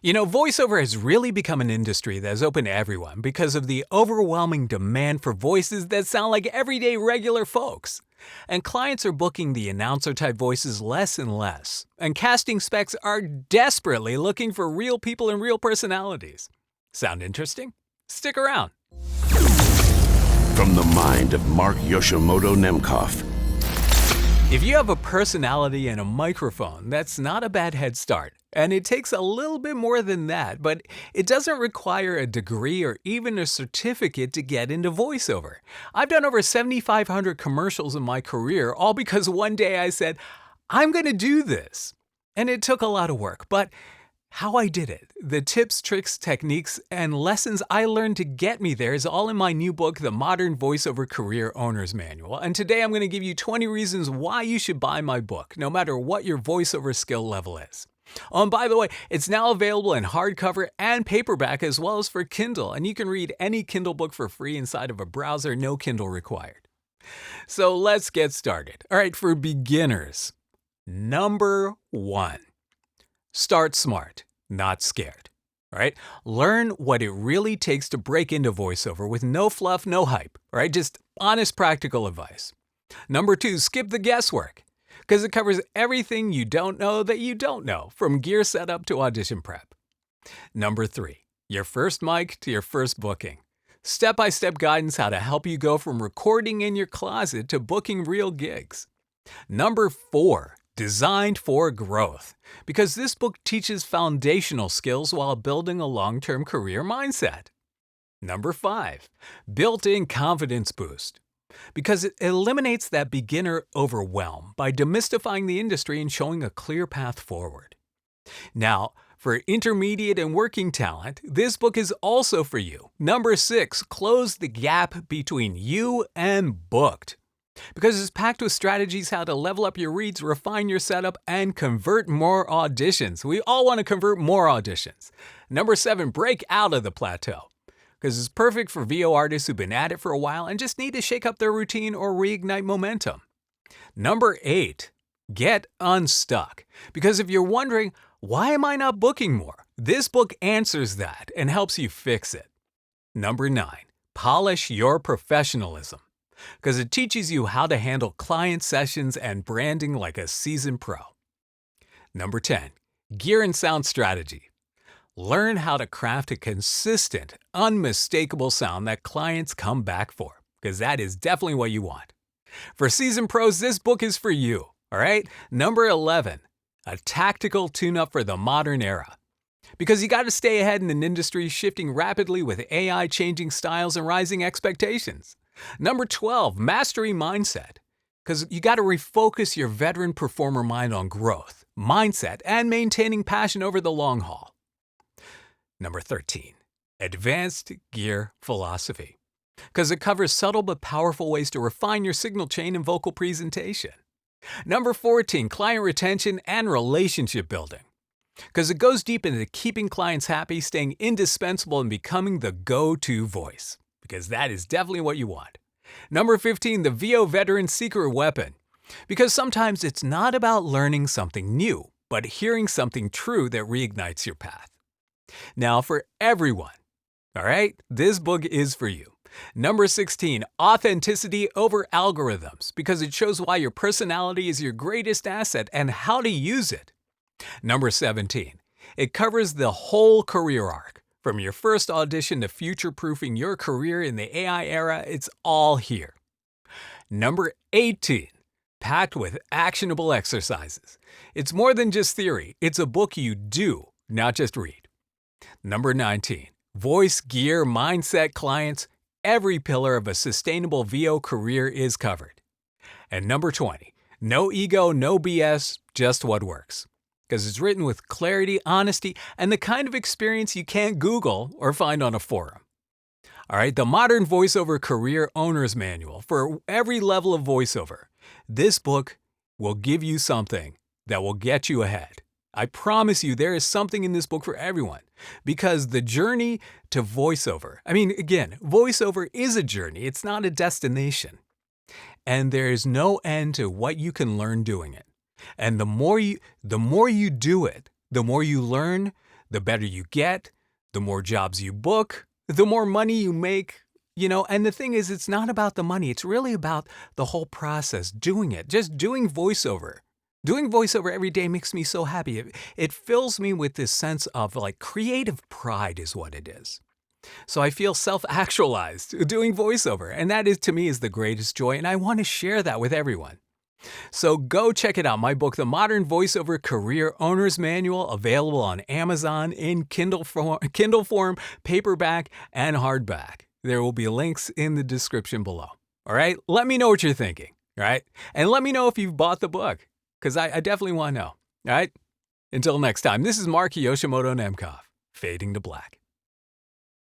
Voiceover has really become an industry that is open to everyone because of the overwhelming demand for voices that sound like everyday regular folks. And clients are booking the announcer-type voices less and less, and casting specs are desperately looking for real people and real personalities. Sound interesting? Stick around. From the mind of Mark Yoshimoto Nemkov. If you have a personality and a microphone, that's not a bad head start. And it takes a little bit more than that, but it doesn't require a degree or even a certificate to get into voiceover. I've done over 7,500 commercials in my career, all because one day I said, I'm going to do this. And it took a lot of work, but how I did it, the tips, tricks, techniques, and lessons I learned to get me there is all in my new book, The Modern Voiceover Career Owner's Manual. And today I'm going to give you 20 reasons why you should buy my book, no matter what your voiceover skill level is. Oh, and by the way, it's now available in hardcover and paperback as well as for Kindle, and you can read any Kindle book for free inside of a browser, no Kindle required. So let's get started. All right, for beginners, number 1. Start smart, not scared. All right? Learn what it really takes to break into voiceover with no fluff, no hype. All right? Just honest, practical advice. Number 2, skip the guesswork, because it covers everything you don't know that you don't know, from gear setup to audition prep. Number 3, your first mic to your first booking. Step-by-step guidance how to help you go from recording in your closet to booking real gigs. Number 4, designed for growth, because this book teaches foundational skills while building a long-term career mindset. Number 5, built-in confidence boost, because it eliminates that beginner overwhelm by demystifying the industry and showing a clear path forward. Now, for intermediate and working talent, this book is also for you. Number 6, close the gap between you and booked, because it's packed with strategies how to level up your reads, refine your setup, and convert more auditions. We all want to convert more auditions. Number 7, break out of the plateau, because it's perfect for VO artists who've been at it for a while and just need to shake up their routine or reignite momentum. Number 8, get unstuck, because if you're wondering, why am I not booking more? This book answers that and helps you fix it. Number 9, polish your professionalism, because it teaches you how to handle client sessions and branding like a seasoned pro. Number 10, gear and sound strategy. Learn how to craft a consistent, unmistakable sound that clients come back for, because that is definitely what you want. For seasoned pros, this book is for you, all right? Number 11, a tactical tune-up for the modern era, because you got to stay ahead in an industry shifting rapidly with AI changing styles and rising expectations. Number 12, mastery mindset, because you got to refocus your veteran performer mind on growth, mindset, and maintaining passion over the long haul. Number 13, advanced gear philosophy, because it covers subtle but powerful ways to refine your signal chain and vocal presentation. Number 14, client retention and relationship building, because it goes deep into keeping clients happy, staying indispensable, and becoming the go-to voice, because that is definitely what you want. Number 15, the VO veteran secret weapon, because sometimes it's not about learning something new, but hearing something true that reignites your path. Now for everyone, all right, this book is for you. Number 16, authenticity over algorithms, because it shows why your personality is your greatest asset and how to use it. Number 17, it covers the whole career arc. From your first audition to future-proofing your career in the AI era, it's all here. Number 18, packed with actionable exercises. It's more than just theory. It's a book you do, not just read. Number 19, voice, gear, mindset, clients. Every pillar of a sustainable VO career is covered. And number 20, no ego, no BS, just what works, because it's written with clarity, honesty, and the kind of experience you can't Google or find on a forum. All right, the Modern Voiceover Career Owner's Manual for every level of voiceover. This book will give you something that will get you ahead. I promise you there is something in this book for everyone, because the journey to voiceover, voiceover is a journey, it's not a destination. And there is no end to what you can learn doing it. And the more you do it, the more you learn, the better you get, the more jobs you book, the more money you make. And the thing is, it's not about the money. It's really about the whole process, doing it, just doing voiceover. Doing voiceover every day makes me so happy. It fills me with this sense of like creative pride is what it is. So I feel self-actualized doing voiceover, and that is to me is the greatest joy, and I want to share that with everyone. So go check it out. My book, The Modern Voiceover Career Owner's Manual, available on Amazon in Kindle form, paperback, and hardback. There will be links in the description below. All right? Let me know what you're thinking. All right? And let me know if you've bought the book, because I definitely want to know. All right? Until next time, this is Mark Yoshimoto Nemkov, fading to black.